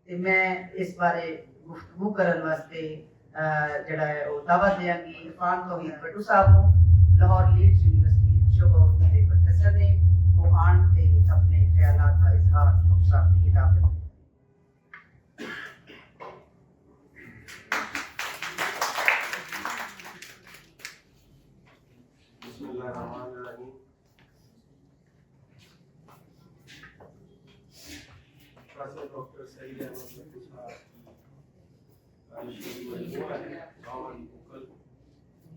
ਤੇ ਮੈਂ ਇਸ ਬਾਰੇ ਗੁਫ਼ਤਗੂ ਕਰਨ ਵਾਸਤੇ ਜਿਹੜਾ ਹੈ ਉਹ ਦਾਅਵਤ ਦਿਆਂਗੀ ਇਰਫਾਨ ਤੋਹੀਦ ਭੱਟੂ ਸਾਹਿਬ ਨੂੰ, ਲਾਹੌਰ ਲੀਡਸ ਯੂਨੀਵਰਸਿਟੀ ਸ਼ੋਭਾ ਉਰਦੂ ਦੇ ਪ੍ਰੋਫੈਸਰ ਨੇ। ਉਹ ਆਣ ਤੇ ਆਪਣੇ ਖਿਆਲਾਂ ਦਾ ਇਜ਼ਹਾਰ ਸਾਹਿਬ ਦੀ ਕਿਤਾਬ ਦੇ डॉक्टर सईद अहमद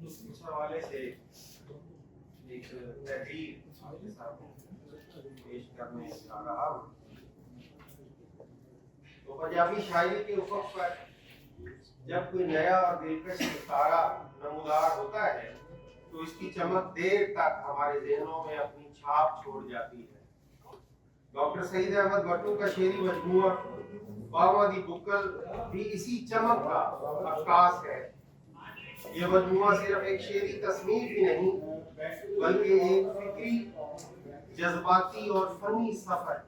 उस हवाले से एक तहरीर पेश करने जा रहा हूँ। तो पंजाबी शायरी के उफ़क़ पर जब कोई नया और दिलकश सितारा नमूदार होता है तो इसकी चमक देर तक हमारे ज़हनों में अपनी छाप छोड़ जाती है। डॉक्टर सईद अहमद भट्टू का शेरी मजमूआ बाबा दी बुक्कल भी इसी चमक का अक्कास है। ये मजमूआ सिर्फ एक शेरी तस्नीफ ही नहीं बल्कि एक फिक्री, जज्बाती और फनी सफर,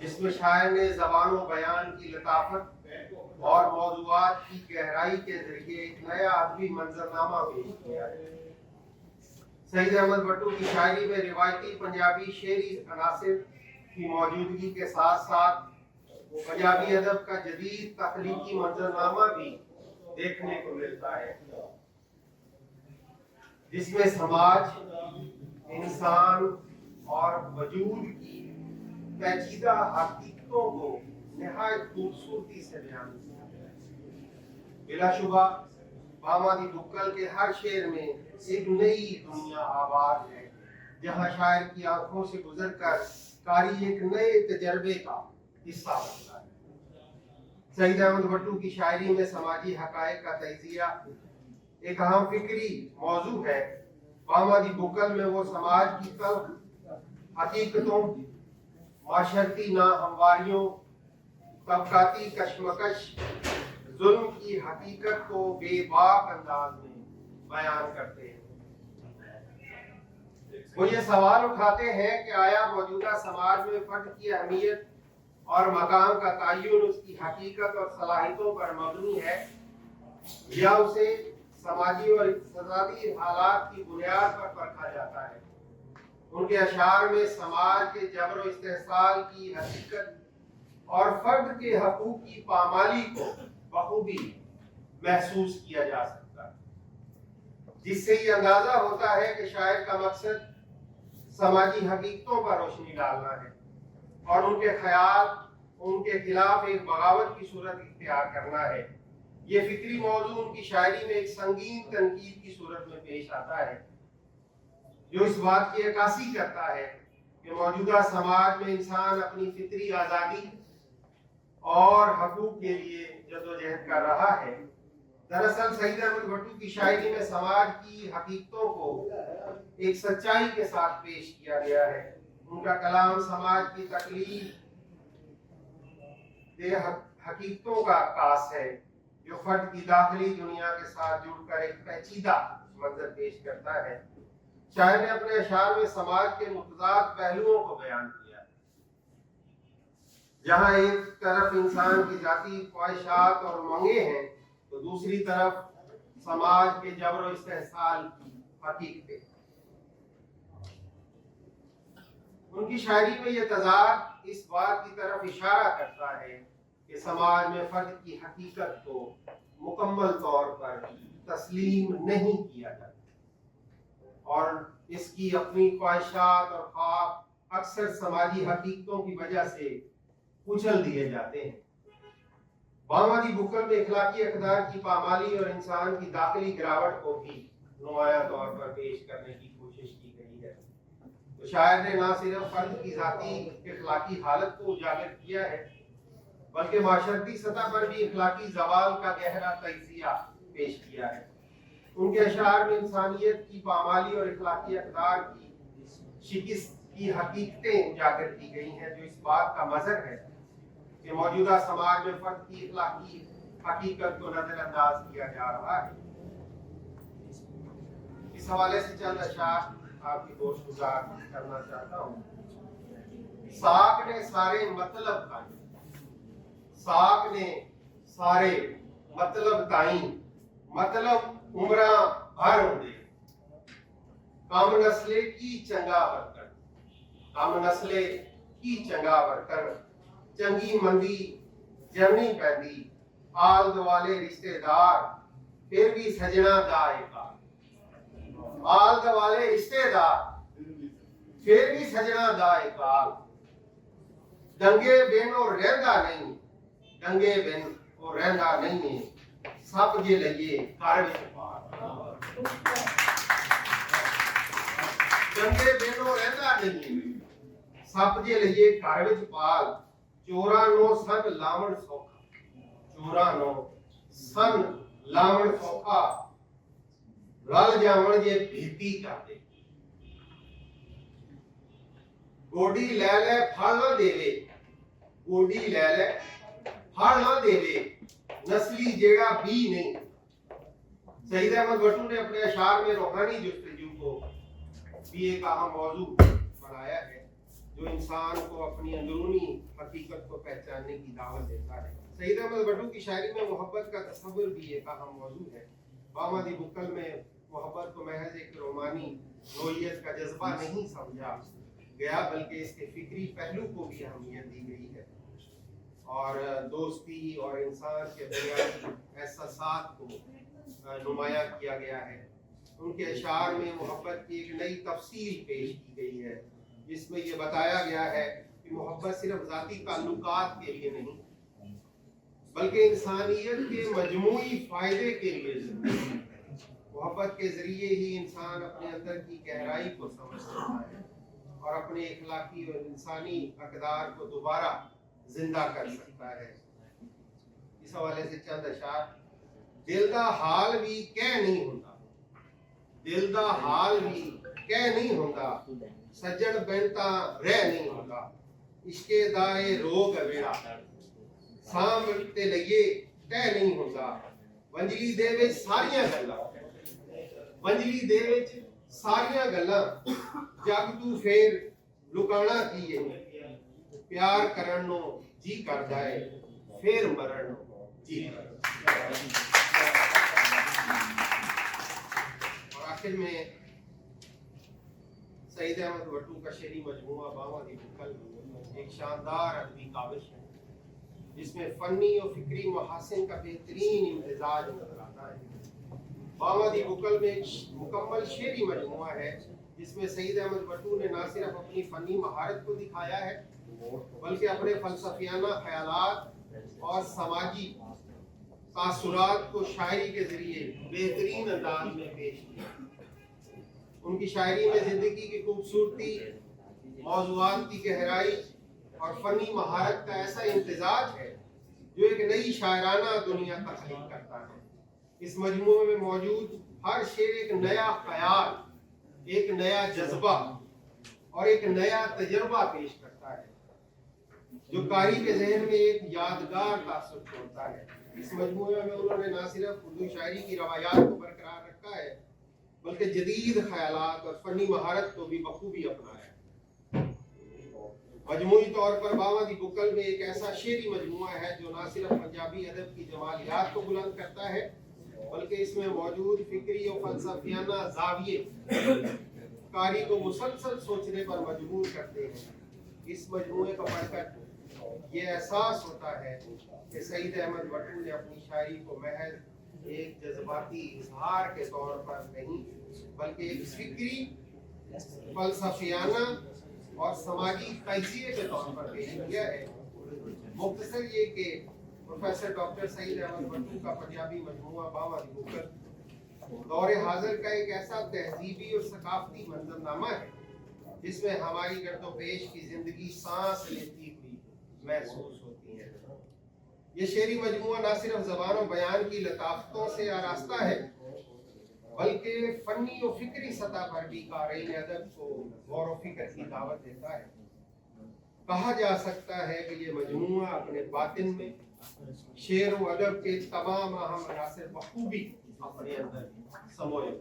जिसमें शायर ने ज़बान व बयान की लताफत और मौज़ूआत की गहराई के जरिए एक नया अदबी मंजरनामा पेश किया है। सईद अहमद भट्टू की शायरी में रिवायती पंजाबी शेरी अनासिर की मौजूदगी के साथ साथ पंजाबी अदब का जदीद तख्लीकी मंजरनामा भी देखने को मिलता है, जिसमें समाज, इंसान और वजूद की पेचीदा हकीकतों को निहायत खूबसूरती से बयान किया है। बिलाशुबा बामादी बुक्कल के हर शेर में एक नई दुनिया आबाद है, जहाँ शायर की आंखों से गुजरकर कारी एक नए तजर्बे का हिस्सा बनता है। सईद अहमद भट्टू की शायरी में समाजी हकायक का तजिया एक अहम फिक्री मौजू है। बामादी बुक्कल में वो समाज की तल्ख हकीकतों, माशरती नाहमवारियों, तबकाती कशमकश, जुल्म की हकीकत को बेबाक अंदाज में बयान करते हैं। वो ये सवाल उठाते हैं कि आया मौजूदा समाज में फर्द की अहमियत और मकाम का तयन उसकी हकीकत और सलाहियतों पर मबनी है या उसे समाजी और इक़्तिसादी हालात की बुनियाद पर परखा जाता है। उनके अशार में समाज के जबर व इस्तेहसाल की हकीकत और फर्द के हकूक़ की पामाली को बखूबी महसूस किया जा सकता है, जिससे ये अंदाजा होता है कि शायर का मकसद समाजी हकीकतों पर रोशनी डालना है और उनके ख्याल उनके खिलाफ एक बगावत की सूरत इख्तियार करना है। ये फिक्री मौजू उनकी शायरी में एक संगीन तनकीद की सूरत में पेश आता है, जो इस बात की अक्कासी करता है कि मौजूदा समाज में इंसान अपनी फितरी आज़ादी और हकूक के लिए जद्दोजहद कर रहा है। दरअसल सईद अहमद भट्टू की शायरी में समाज की हकीकतों को एक सच्चाई के साथ पेश किया गया है। उनका कलाम समाज की तकलीफ हकीकतों का अक्कास है, जो फर्द की दाखिली दुनिया के साथ जुड़कर एक पेचीदा मंजर पेश करता है। शायर ने अपने अशार में समाज के मुतज़ाद पहलुओं को बयान किया, जहाँ एक तरफ इंसान की जाती ख्वाहिशात और मंगे हैं तो दूसरी तरफ समाज के जबर व इस्तेहसाल की हकीकतें। उनकी शायरी में यह तज़ाद इस बात की तरफ इशारा करता है कि समाज में फर्द की हकीकत को मुकम्मल तौर पर तस्लीम नहीं किया जाता और इसकी अपनी ख्वाहिशात और ख्वाब अक्सर समाजी हकीकतों की वजह से कुचल दिए जाते हैं। बामादी बुक्कल में इखलाकी अक़दार की पामाली और इंसान की दाखिली गिरावट को भी नुमाया तौर पर पेश करने की कोशिश की गई है। तो शायर ने ना सिर्फ फर्द की ज़ाती इखलाकी हालत को उजागर किया है, बल्कि माशरती सतह पर भी इखलाकी ज़वाल का गहरा तजिया पेश किया है। उनके अशार में इंसानियत की पामाली और इखलाकी अक़दार की शिकस्त की हकीकतें उजागर की गई हैं, जो इस बात का मज़हर है कि मौजूदा समाज में फर्द की इखलाकी हकीकत को नजरअंदाज किया जा रहा है। इस हवाले से चंद अशार आपकी गोशगुजार करना चाहता हूँ। साक ने सारे मतलब का साक ने सारे मतलब ताई मतलब उमरा भर होंदे कम नस्ले की चंगा वर्कर कम नस्ले की चंगा वर्कर चंगी मंदी जमनी पैंदी आल दुआले रिश्तेदार फिर भी सजना दाएगा आल दुआले रिश्तेदार फिर भी सजना दाएगा दंगे बिन और रहंदा नहीं दंगे बिन और रहंदा नहीं सब जे लइए घर विच पार दंगे बिन और रहंदा नहीं सब जे लइए घर विच पाल चोरां नो सन लावण सौखा चोरां नो सन लावण सौखा रल जावण जे भीती करदे गोडी ले ले फल ना देवे गोडी ले ले फल ना देवे नस्ली जेड़ा भी नहीं। सईद अहमद भट्टू ने अपने अशार में रूहानी जुस्तजू को भी एक अहम मौजू बनाया है जो इंसान को अपनी अंदरूनी हकीकत को पहचानने की दावत देता है। सईद अहमद भट्टू की शायरी में मोहब्बत का तस्वुर भी एक अहम मौजू है। बामादी बुक्कल में मोहब्बत को महज एक रोमानी नोयत का जज्बा नहीं समझा गया बल्कि इसके फिक्री पहलू को भी अहमियत दी गई है और दोस्ती और इंसान के बुनियादी एहसासात को नुमाया किया गया है। उनके अशार में मोहब्बत की एक नई तफसील पेश की गई है जिसमें ये बताया गया है कि मोहब्बत सिर्फ ज़ाती ताल्लुकात के लिए नहीं बल्कि इंसानियत के मजमूई फ़ायदे के लिए मोहब्बत के ज़रिए ही इंसान अपने अंदर की गहराई को समझ सकता है और अपने इखलाकी और इंसानी अक़दार को दोबारा जिंदा कर सकता है। इस हवाले से चंद अशार दिल दा हाल भी कह नहीं होता दिल दा हाल भी कह नहीं होता सज्जन बनता रह नहीं होता इश्के दाए रोग वेड़ा सामते लगे तय नहीं होता वंजली दे विच सारियां गल्लां वंजली दे विच सारियां गल्लां जग तू फेर लुकाना की है प्यार करन नो जी करदा है फिर मरण नो जी और आखिर में सईद अहमद भट्टू का शेरी मजमूआ बामादी बुक्कल एक शानदार अदबी काविश है जिसमें फनी और फिक्री महासिन का बेहतरीन इम्तिजाज नजर आता है। बामादी बुक्कल में एक मुकम्मल शेरी मजमूआ है जिसमें सईद अहमद भट्टू ने न सिर्फ अपनी फनी महारत को दिखाया है बल्कि अपने फलसफियाना ख्यालात और समाजी तासुरात को शायरी के जरिए बेहतरीन अंदाज में पेश किया। उनकी शायरी में जिंदगी की खूबसूरती मौज़ूआत की गहराई और फनी महारत का ऐसा इम्तिजाज है जो एक नई शायराना दुनिया तख्लीक करता है। इस मजमूए में मौजूद हर शेर एक नया ख्याल एक नया जज्बा और एक नया तजर्बा पेश करता है जो कारी के जहन में एक यादगार तासुर छोड़ता है। इस मजमूए में उन्होंने न सिर्फ उर्दू शायरी की रवायात को बरकरार रखा है बल्कि जदीद ख्यालात और फनी महारत को भी बखूबी अपनाया है। मजमूई तौर पर बामादी बुक्कल में एक ऐसा शेरी मजमूआ है जो न सिर्फ पंजाबी अदब की जमालियात को बुलंद करता है बल्कि इसमें मौजूद फिक्री और फलसफियाना ज़ाविये कारी को मुसलसल सोचने पर मजबूर करते हैं। इस मजमूए को पढ़कर ये एहसास होता है कि सईद अहमद भट्टू ने अपनी शायरी को महज एक जज्बाती इजहार के तौर पर नहीं बल्कि एक फिक्री फलसफियाना और समाजी तजिए के तौर पर पेश किया है। मुख्तसर ये कि प्रोफेसर डॉक्टर सईद अहमद भट्टू का पंजाबी मजमूआ बामादी बुक्कल दौरे हाजिर का एक ऐसा तहजीबी और सकाफती मंजरनामा है जिसमें हमारी गर्दोपेश की जिंदगी सांस लेती हुई महसूस होती है। ये शेरी मजमूआ न सिर्फ ज़बान और बयान की लताफ़तों से आरास्ता है बल्कि फनी और फिक्री सतह पर भी क़ारीन अदब को गौर व फिक्र की दावत देता है। कहा जा सकता है कि ये मजमूआ अपने बातिन में शेर व अदब के तमाम अहम अनासिर बखूबी अपने अंदर समोए।